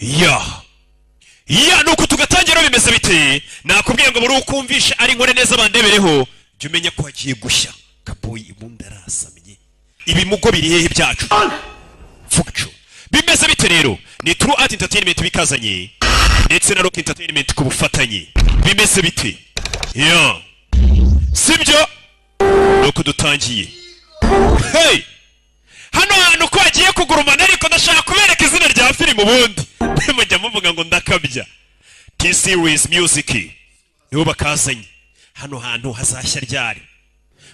ya nuko tugatangira bimeze bite nakubwiye ngo buri ukumvisha ari nkore neza bandebereho jya umenya ko hagiye gushya kaboyi ibundi arasamye ibimugo biri hehe byacu fucu bimeze bite rero ni True Art Entertainment bikazanye ndetse na Rock Entertainment ku bufatanye bimeze bite sibyo nuko dutangiye hey hano hantu ko agiye kugurumana ariko ndashaka kubereka izina rya filime ubundi mujya muvuga ngo ndakabya T-Series Music nibo bakazanye hano hantu hazashya ryari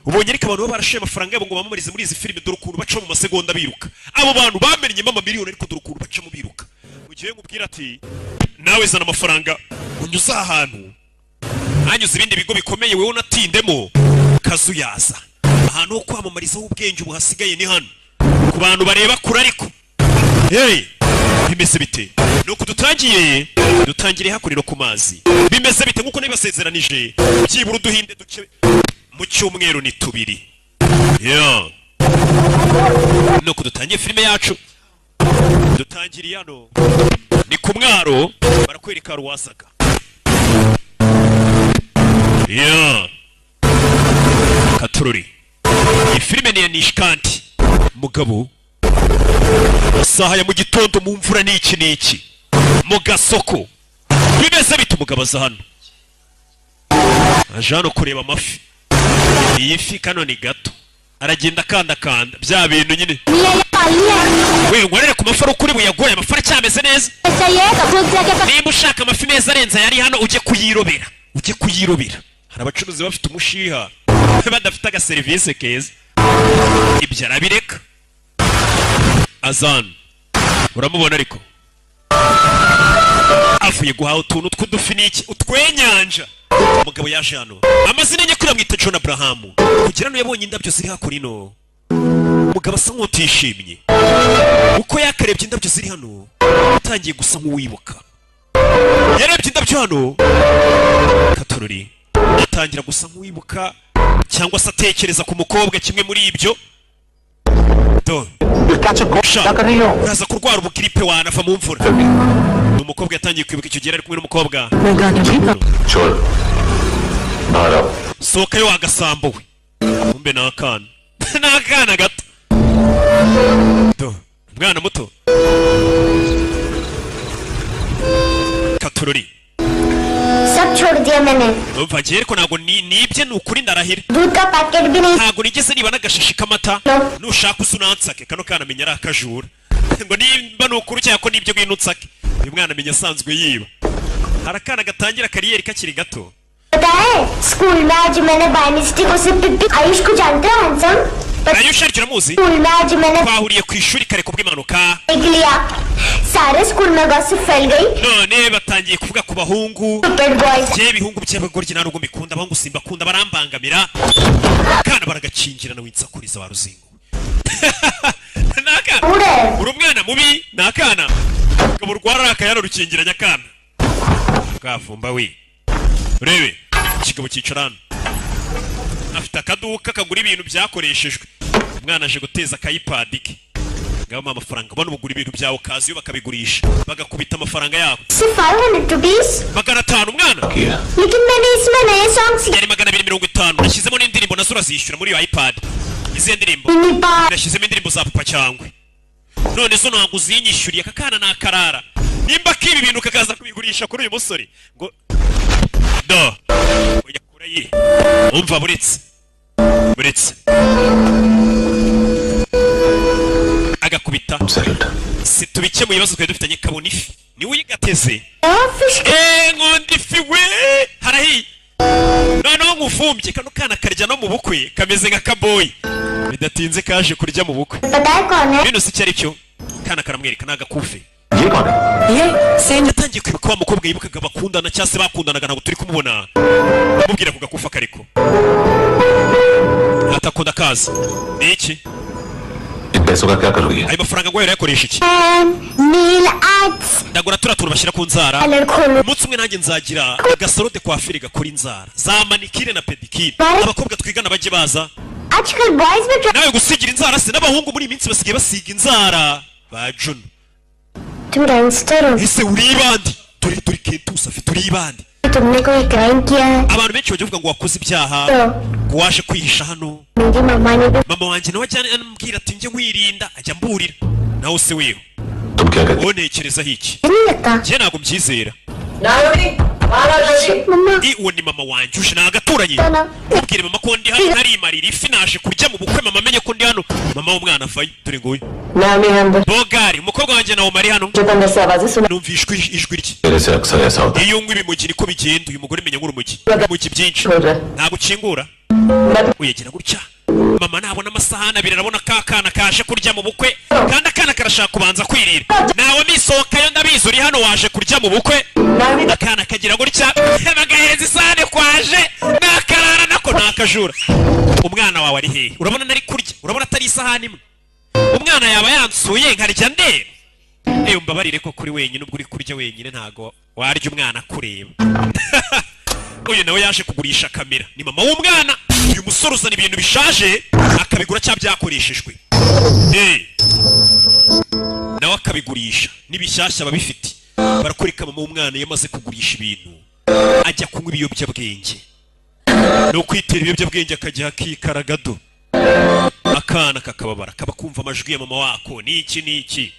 ubonye ariko abantu barashiye amafaranga yabo ngo bamamarize muri izi filime dore ukuntu baca mu masegonda biruka abo bantu bamenye mama miliyoni ariko dore ukuntu baca mu biruka ugiye ngubwira ati nawe zana amafaranga unyuza ahantu hanyuze ibindi bigo bikomeye wewe unatindemo kazuyaza ahantu ho kwamamariza ubwenge ubuhasigaye ni hano ku bantu bareba kure ariko bimeze bite nuko dutangire hakuriro ku mazi bimeze bite nkuko nibasezeranije byibura duhinde duce mu cyumweru ni tubiri nuko dutangiye filime yacu dutangiriye hano ni ku mwaro barakwereka ruwasaga katururi iyi filime ni ya Nishkanti mugabo saha ya mu gitondo mu mvura n'iki mu gasoko bimeze bite umugabo aza hano aje hano kureba amafi iyi fi kano ni gato aragenda kanda bya bintu nyine we ngorere ku mafi ukuri buyagoye amafi aracyameze neza niba ushaka amafi meza arenze yari hano ujye kuyirobera hari abacuruzi bafite umushiha badafite agaserivisi keza ibyo arabireka azan uramubona ariko avuye guhaha utuntu tw'udufi n'iki utwenyanja umugabo yaje hano amazina ye kuri amwita John Abraham kugira ngo yabonye indabyo ziri hakurino umugabo asa nk'utishimye uko yakarebye indabyo ziri hano atangiye gusa nk'uwibuka yarebye indabyo hano katorori atangira gusa nk'uwibuka cyangwa se atekereza ku mukobwa kimwe muri ibyo uraza kurwara ubugiripe wanava mu mvura umukobwa yatangiye kwibuka icyo gihe ari kumwe n'umukobwa sohoka yo wagasambuwe kumbe ni akana gato umwana muto katurori umva ngiye ariko ntabwo nibye ni ukuri ndarahira ntabwo nigeze niba n'agashashi k'amata nushaka usunansake kano kana amenya ari akajura ngo nimba ni ukuri cyangwa ko nibyo ngwino unsake uyu mwana amenya asanzwe yiba hari akana gatangira kariyeri kakiri gato school में आज मैंने by mistake उसे पिपी आयुष को जानते हो handsome Ayush Arjun मुझे school में आज मैंने bahuriye ku ishuri kare kubw'impanuka निकलिया सारे स्कूल में गॉसिप फैल गई none batangiye kuvuga ku bahungu je bihungu by'abagoryi narugo mikunda abahungu simba kunda barambangamira kana baragacingirana winsakuriza wa ruzingo naka uri umwana mubi nakana kaburwara akayana rukingiranya kana kavumba we urebe ikigabo cyicarana afite akaduka kagura ibintu byakoreshejwe umwana aje guteza akayipad ke ngabo amafaranga bano bugura ibintu byawo kazi yo bakabigurisha bagakubita amafaranga yabo 500 rupees magana 5 umwana लेकिन मैंने इसमें नए songs yari magana 250 nashyizemo n'indirimbo nazo urazishyura muri iyo iPad izi ndirimbo nashyizemo indirimbo za papa cyangwe none zo ntabwo uzinyishyuriye akakana nakarara nimba kibi ibintu kakaza kubigurisha kuri uyu musore ngo do oya kurayi umva buretse agakubita situbike mu bibazo twe dufitanye kabona ifi ni uyigateze ngondi ifi we harahi noneho ngufumbye kano kana karya no mu bukwe kameze nka kaboyi bidatinze kaje kurya mu bukwe bino si cyari cyo kana karamwereka nagakufe yatangiye kwibuka wa mukobwa yibukaga bakundana cyangwa se bakundanaga ntabwo turi kumubona amubwira ku gakufa kariko atakunda kaza ni iki ayo mafaranga ngo yakoresha iki ndagura turatura bashyira ku nzara umunsi umwe nanjye nzagira agasorode kwa firi gakora inzara za manikire na pedikire abakobwa twigana bajye baza nawe gusigira inzara se n'abahungu muri iyi minsi basigaye basiga inzara ba Juno तुम gangster हो ese uri bandi turi kentusa afite uri bandi तुमने कोई crime किया है abantu benshi bajya bavuga ngo wakoze ibyaha ngo waje kwihisha hano मेरी मम्मा ने भी mama wanjye nawe ajyana anambwira ati njye nkwirinda ajya mburira nawe se wewe तुम क्या कहते wowe ntekerezaho iki नहीं लगता njye ntabwo mbyizera मम्मा uwo ni mama wanjye uje nagaturanye ubwire mama ko ndi hano ntarimarira ifi naje kurya mu bukwe mama amenye ko ndi hano mama w'umwana avayo dore ngo bogari umukobwa wanjye nawe mari hano numvishwe ijwi rye मेरे से अक्सर ऐसा होता iyo nkwi bimugi niko bigenda uyu mugore menya nk'urumogi mugi byinshi ntabwo ukingura uyagira gutya mama nabona amasahani abiri arabona ka kana kaje kurya mu bukwe kandi akana karashaka kubanza kwirira nawe misohokayo ndabizi uri hano waje kurya mu bukwe akana kagira gutya bagahereza isahani kwaje nakarara nako nakajura umwana wawe ari hehe urabona nari kurya urabona atari isahani imwe umwana yaba yansuye nkarya ndera mbabarire ko kuri wenyine ubwo uri kurya wenyine ntago warya umwana kureba uyu nawe yaje kugurisha kamera ni mama w'umwana uyu musore uzana ibintu bishaje akabigura cyangwa byakoreshejwe nawe akabigurisha n'ibishyashya babifite barakoreka mama w'umwana yamaze kugurisha ibintu ajya kunywa ibiyobyabwenge no kwitera ibiyobyabwenge akajya akikaragado akana kakababara kaba kumva amajwi ya mama wako niki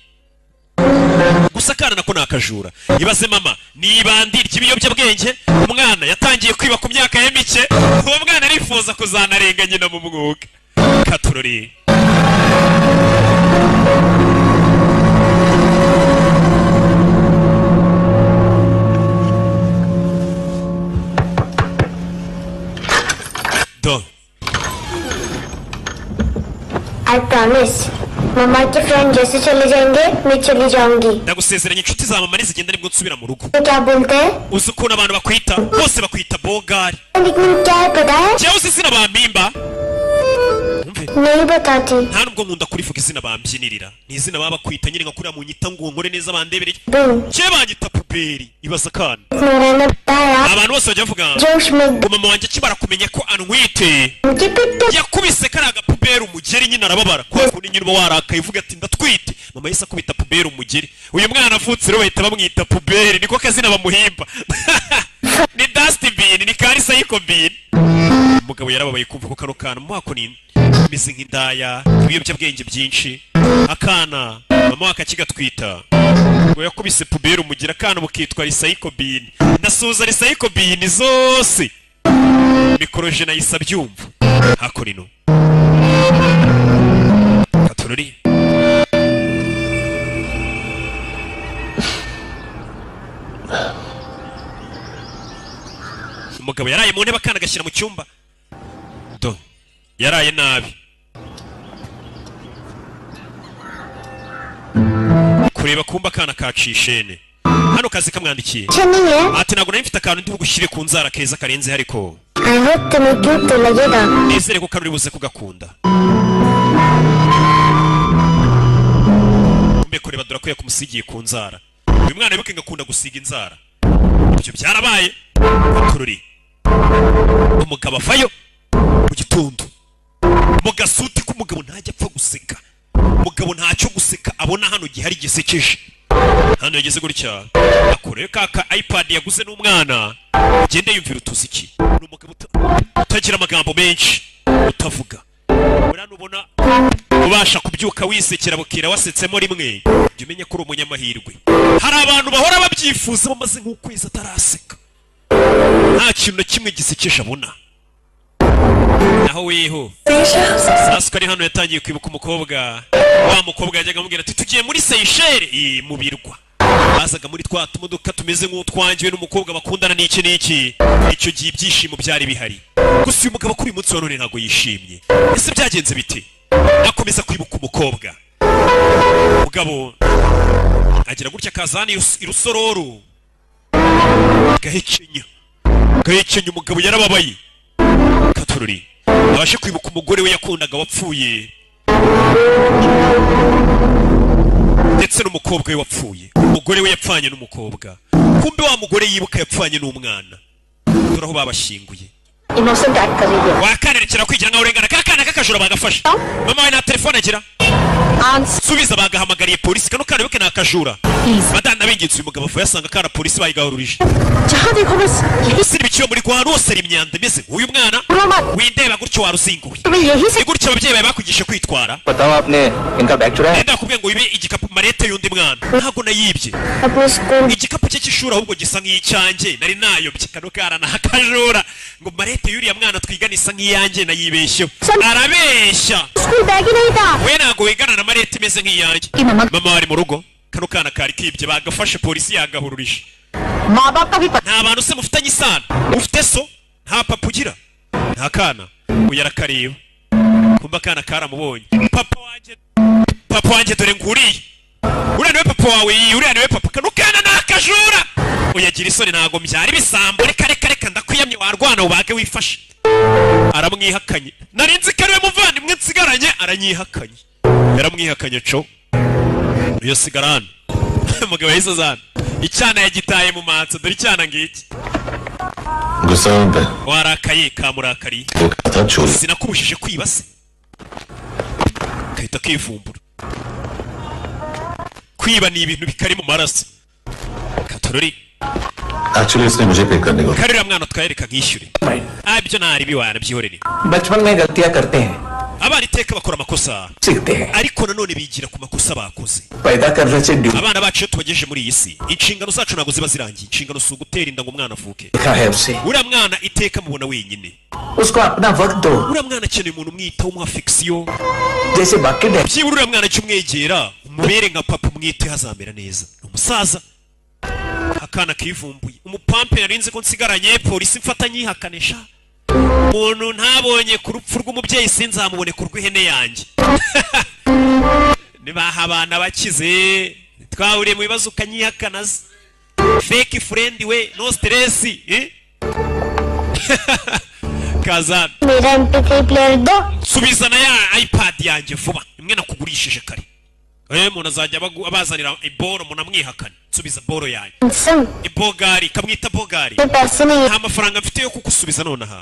gusa akana nako nakajura ibaze mama nibandi ry'ibiyobyabwenge umwana yatangiye kwiba ku myaka ya mike uwo mwana arifuza kuzanarenga nyina mu mwuga katurori do I promise मम्मा के friend जैसे चले जाएंगे मैं चली जाऊंगी ndagusezeranya inshuti za mama nizigenda nibwo nsubira mu rugo तो क्या बोलते हैं uzi ukuntu abantu bakwita bose bakwita bogari लेकिन क्या है पता है jewe uzi izina bampimba नहीं बताती nta nubwo nkunda kurivuga izina bambyinirira ni izina baba bakwita nyine nka kuriya mu nyita ngo nkore neza bandebereye jewe banyita puberi ibaza akana मेरे ने बताया abantu bose bajya bavuga जोश में ngo mama wanjye akimara kumenya ko antwite मुझे पिट्टे yakubise kariya gapuberi umugeri nyine arababara kwa kundi nyine uba warakaye uvuga ati ndatwite mama yahise akubita puberi umugeri uyu mwana avutse rero bahita bamwita puberi niko kazina bamuhimba ni dustbin ni karisa y'ikobin umugabo yarababaye kumva ko kano kana mu wako ni imeze nk'indaya ibiyobyabwenge byinshi akana mama wakakigatwita ngo yakubise puberi umugira akana bukitwa risayikobin nasuza risayikobin zose mikoroje nayisa byumva hakorino katurori umugabo yaraye mu ntebe akana agashyira mu cyumba do yaraye nabi kureba kumba akana kacishene hano kazi kamwandikiye अच्छा नहीं है ati ntabwo nari mfite akantu ndi bugushyire ku nzara keza karenze ariko I hope तुम्हें cute तो लगेगा nizere ko kari buze kugakunda kumbe kureba durakwiye kumusigiye ku nzara uyu mwana wibuke ngakunda gusiga inzara ibyo byarabaye tururi umugabo avayo mu gitondo mu gasuti k'umugabo ntajya apfa guseka umugabo ntacyo guseka abona hano gihari gisekeje hano yageze gutya akore kaka iPad yaguze n'umwana ugende yumvira utuziki ni umugabo utagira amagambo menshi utavuga urana ubona ubasha kubyuka wisekera bukira wasetsemo rimwe jya umenya ko uri umunyamahirwe hari abantu bahora babyifuza bamaze nk'ukwezi ataraseka nta kintu na kimwe gisekeje abona naho weho sasa ari hano yatangiye kwibuka umukobwa wa mukobwa yajyaga amubwira ati tugiye muri Seychelles mu birwa bazaga muri twa tumodoka tumeze nk'utwangiwe n'umukobwa bakundana n'iki icyo gihe ibyishimo byari bihari gusa uyu mugabo kuri munsi wa none ntabwo yishimye ese byagenze bite akomeza kwibuka umukobwa umugabo agira gutya kazana irusororo gahekenya umugabo yarababaye katururi abashe kwibuka umugore we yakundaga wapfuye ndetse n'umukobwa we wapfuye umugore we yapfanye n'umukobwa kumbe wa mugore yibuka yapfanye n'umwana dore aho babashyinguye innocent act कर रही है wakanerekera kwigira nkaho urengana kakana kakajura bagafasha mama we nta telefone agira subiza bagahamagariye polisi kano kana yoke nakajura badana bingitse uyu mugabo avuye asanga kana polisi bayigahururije siri biciyo muri kwa hose ari imyanda meze uyu mwana windeba gutyo waruzinguye gutyo ababyeyi bawe bakugishe kwitwara बताओ आपने इनका bag चुराया ndakubwiye ngo ibe igikapu marete y'undi mwana ntago nayibye igikapu cye cy'ishuri ahubwo gisa nk'icyanjye nari nayobye kano kana nakajura ngo marete y'uriya mwana twigana isa nk'iyanjye nayibeshye arabeshya we ntago wigana na marete imeze nk'iyanjye mama wari mu rugo kano kana kari kibye bagafashe polisi yagahururije nta bantu se mufitanye isano ufite so nta papa ugira nta kana uyu arakareba kumba kana karamubonye papa wanjye dore nguriye uriya niwe papa wawe uriya niwe papa kano kana nakajura uyagira isoni ntago mbyara ibisambo reka ndakwiyamye warwana ubage wifashe aramwihakanye narinzi ko ariwe muvandimwe nsigaranye aranyihakanye yaramwihakanye co iyo sigarana umugabo yahise azana icyana yagitaye mu matso dore icyana ngiki गुस्सा warakaye kamurakariye sinakubujije kwiba se kahita kivumbura kwiba ni ibintu bikari mu maraso katorori actually इसने मुझे पे करने को karira mwana twayereka nkishyure abyo nari biwana byihorere बचपन में गलतियां करते हैं abana iteka bakora amakosa सीखते हैं ariko nanone bigira ku makosa bakoze पैदा करने से abana bacu iyo tubagejeje muri iyi si inshingano zacu ntabwo ziba zirangiye inshingano si ugutera inda ngo umwana avuke देखा है उसे uriya mwana iteka mubona wenyine उसको अपना वक्त दो uriya mwana akeneye umuntu umwitaho umuha affection जैसे बाकी byibura uriya mwana jya umwegera umubere nka papa umwite hazamera neza ni umusaza akana kivumbuye umupampe narinzi ko nsigaranye polisi mfatanye ihakanisha umuntu ntabonye ku rupfu rw'umubyeyi sinzamubone ku rw'ihene yanjye nibaha abana bakize twahuriye mu bibazo ukanyihakanaza fake friend we no stress kazana मेरा MP3 player दो subizana ya iPad yanjye vuba imwe nakugurishije kare umuntu azajya abazanira iboro umuntu amwihakana subiza boro yanjye संग ibogari kamwita bogari ये पैसे नहीं nta mafaranga mfite yo kugusubiza nonaha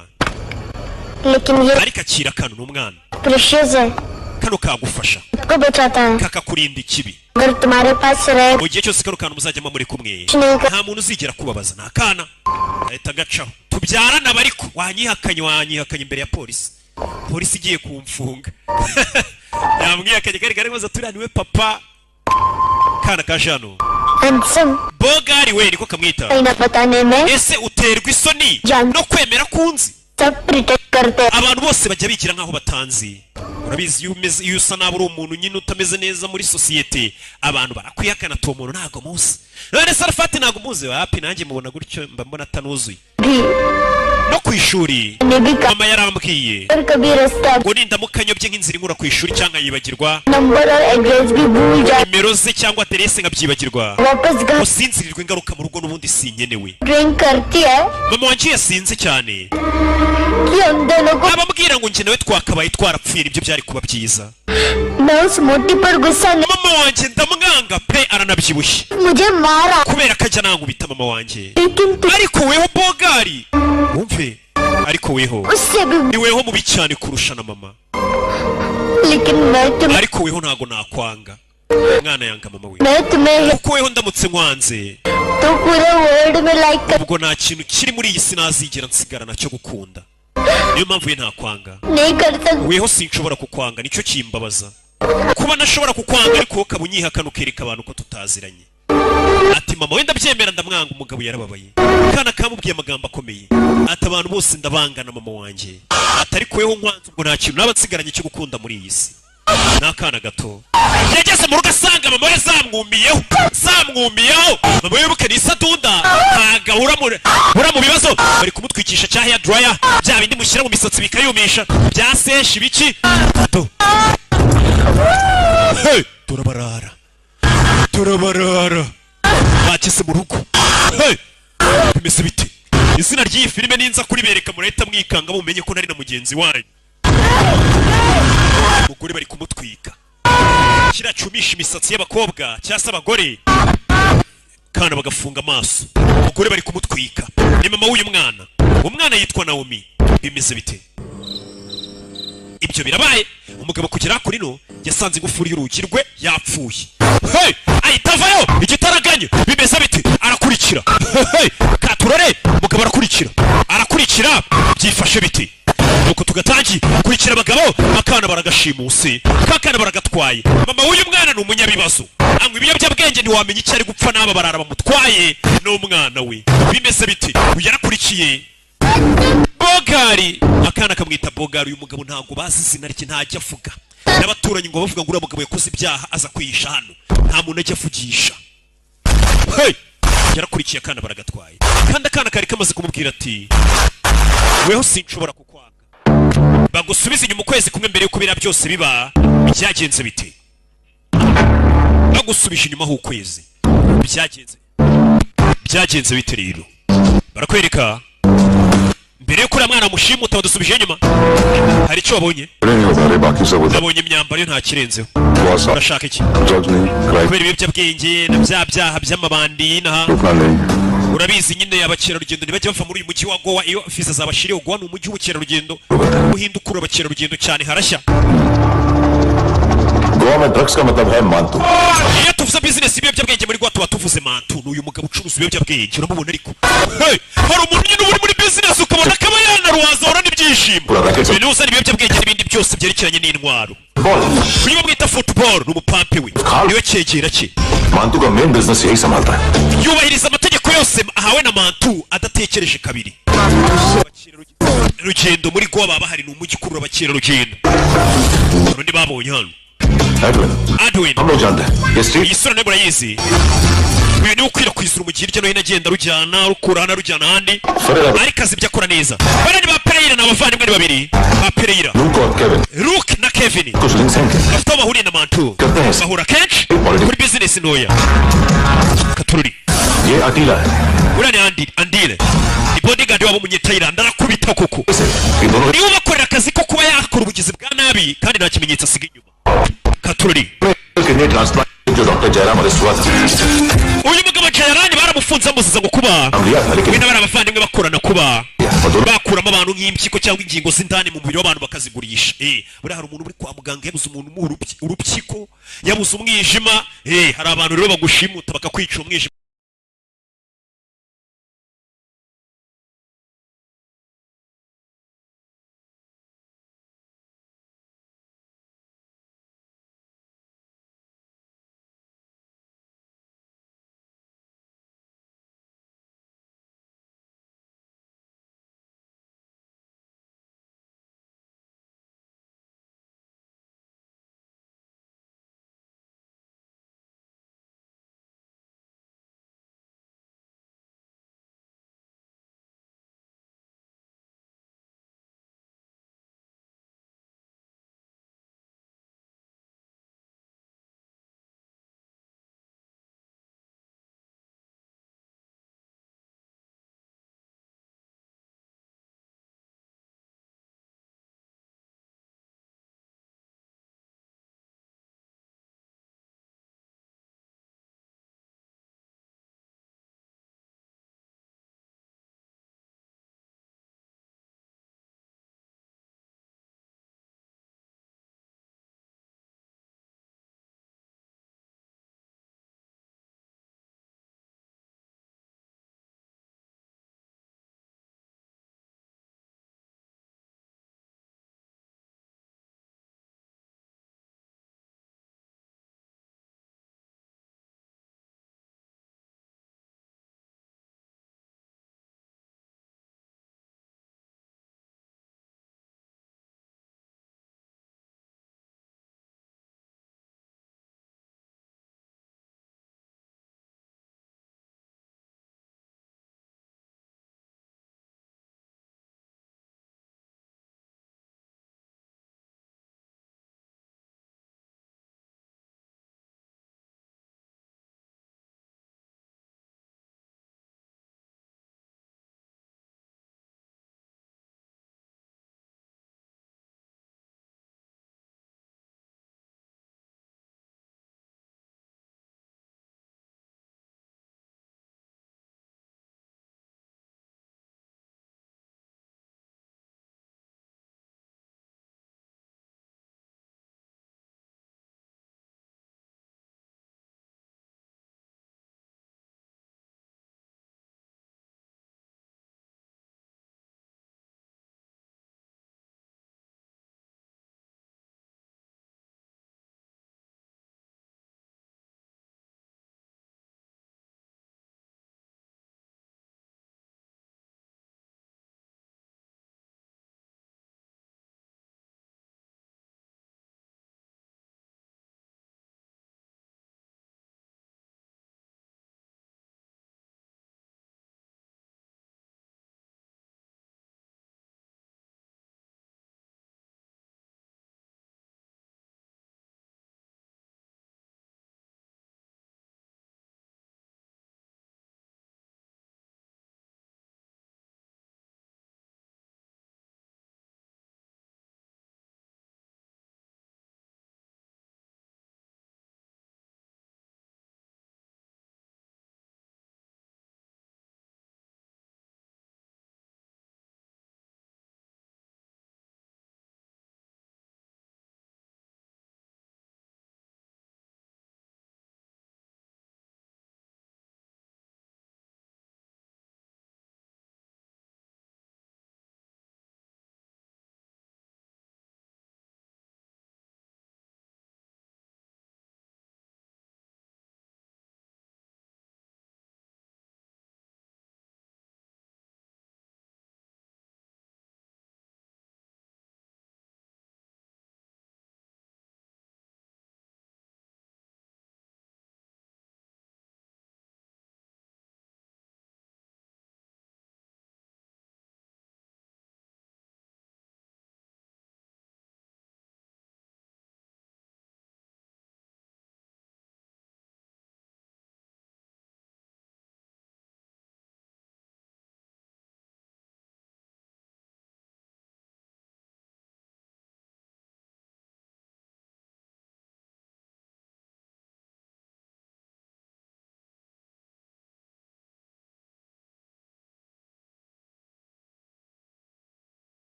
लेकिन ये ariko akira kano n'umwana precious है kano kagufasha को बचाता है kakakurinda ikibi अगर तुम्हारे पास रहे mu gihe cyose kano kantu muzajyamo muri kumwe नहीं nta muntu uzigera kubabaza nta kana ahita agacaho tubyarana bariko wanyihakanye imbere ya polisi igiye kumfunga yamwihakanye kari kari maze turiya niwe papa kana kajano handsome bogari we niko kamwita ना बताने में ese uterwa isoni no kwemera kunzi सब pretext करते हैं abantu bose bajya bigira nkaho batanzi urabizi iyo usa nabi uri umuntu nyine utameze neza muri sosiyete abantu barakwihakana tuwo muntu ntago muzi none sarafati ntago muzi wapi nanjye mubona gutyo mba mbona atanuzuye no ku ishuri mama yarambwiye और कभी रास्ता ngo nindamukanyobye nk'inzira inkura ku ishuri cyangwa yibagirwa number और address भी भूल जाए nimero ze cyangwa aderese nkabyibagirwa वापस घर usinzirirwa ingaruka mu rugo n'ubundi sinkenewe drink करती है mama wanjye yasinze cyane कि हम दोनों को abambwira ngo njye nawe twakabaye twarapfuye nibyo byari kuba byiza मैं उस मोटी पर गुस्सा नहीं mama wanjye ndamwanga pe aranabyibushye मुझे मारा kubera ko ajya nankubita mama wanjye लेकिन तू ariko weho bogari wumve ariko weho उससे भी ni weho mubi cyane kurusha na mama लेकिन ariko weho ntago nakwanga umwana yanga mama we मैं तुम्हें kuko weho ndamutse nkwanze तो पूरे world में लाइक कर ubwo nta kintu kiri muri iyi si nazigera nsigarana cyo gukunda niyo mpamvu ye ntakwanga नहीं कर सकती weho sinshobora kukwanga nicyo kimbabaza kuba nashobora kukwanga ariko wowe ukaba unyihakana ukereka abantu ko tutaziranye ati mama wenda byemera ndamwanga umugabo yarababaye kana kamubwiye amagambo akomeye ati abantu bose ndabangana mama wanjye ati ariko weho nkwanze ubwo nta kintu naba nsigaranye cyo gukunda muri iyi si n'akana gato yageze mu rugo asanga mama we zamwumiyeho mama we wibuke ni isadunda ntagahura mu bibazo bari kumutwikisha cya hair dryer bya bindi mushyira mu misatsi bikayumisha bya seshi biki hey turabarara bakise mu rugo hey bimeze bite izina ry'iyi filime ninza kuribereka murahita mwikanga mumenye ko nari na mugenzi wanyu umugore bari kumutwika kiracumisha imisatsi y'abakobwa cyangwa se abagore kana bagafunga amaso umugore bari kumutwika ni mama w'uyu mwana umwana yitwa Naomi bimeze bite ibyo birabaye umugabo kugera kuri no yasanze ingufuri y'urugi rwe yapfuye. Hey, ahita avayo igitaraganya bimeze biti arakurikira. Hey, katurore umugabo arakurikira byifashe biti nuko tugatangi kurikira abagabo akana baragashimuse kakana baragatwaye. Mama w'uyu mwana ni umunyabibazo angwa ibiyobyabwenge ntiwamenya icyo ari gupfa n'aba barara bamutwaye n'umwana we bimeze biti yarakurikiye Bogari akana kamwita Bogari. Uyu mugabo ntago bazi izina rye ntajya avuga n'abaturanyi ngo bavuga ngo uriya mugabo yakoze ibyaha aza kwihisha hano nta muntu ajya avugisha. Hey, yarakurikiye akana baragatwaye kandi akana kari kamaze kumubwira ati weho sinshobora kukwanga bagusubiza inyuma ukwezi kumwe mbere yuko bira byose biba byagenze bite bagusubije inyuma ho ukwezi byagenze bite rero barakwereka mbere yuko uriya mwana mushimuta wadusubije inyuma hari icyo wabonye nabonye imyambaro nta kirenzeho urashaka iki kubera ibiyobyabwenge na bya byaha by'amabandi n'aha urabizi nyine abakerarugendo ntibajya bava muri uyu mujyi wa Goa iyo viza zabashiriye. Goa ni umujyi w'ubukerarugendo uhindukura abakerarugendo cyane harashya. Goa में drugs का मतलब है मांतू. Iyo tuvuze business ibiyobyabwenge muri Goa tuba tuvuze mantu. N'uyu mugabo ucuruza ibiyobyabwenge uramubona ariko hari umuntu nyine uri muri business ukabona akaba yanaruwaza urana ibyishimo ibintu uzana ibiyobyabwenge n'ibindi byose byerekeranye n'intwaro. Uyu bamwita football ni umupampe we niwe cyegera cye. मांतू का main business यही संभालता है. Yubahiriza amategeko yose ahawe na mantu adatekereje kabiri. Rugendo muri Goa baba hari n'umujyi kurura abakerarugendo urundi babonye hano. Edwin हम लोग जानते हैं ये street isura ne murayizi uyu ni ukwirakwiza umujyi hirya no hino agenda rujyana rukurana rujyana ahandi ariko azi ibyo akora neza. Bano ni ba Pereira n'abavandimwe ni babiri ba Pereira look और Kevin Luke na Kevin कुछ links हैं क्या? bafite aho bahuriye na mantu bahura kenshi kuri business ntoya. Katururi ये अटीला है. uriya ni Andile ni bodyguard wabo umunyethailand arakubita koko ये दोनों niwe bakorera akazi ko kuba yakora ubugizi bwa nabi kandi nta kimenyetso asiga inyuma. Katururi kidney transplant जो doctor Jairam arrest हुआ था. uyu mugabo Jayarani baramufunze amuziza ngo kuba we n'abana abavandimwe bakorana kuba bakuramo abantu nk'impyiko cyangwa ingingo z'indani mu mubiri w'abantu bakazigurisha. Buriya hari umuntu uri kwa muganga yabuze umuntu mu urupyiko yabuze umwijima. Hari abantu rero bagushimuta bakakwica umwijima.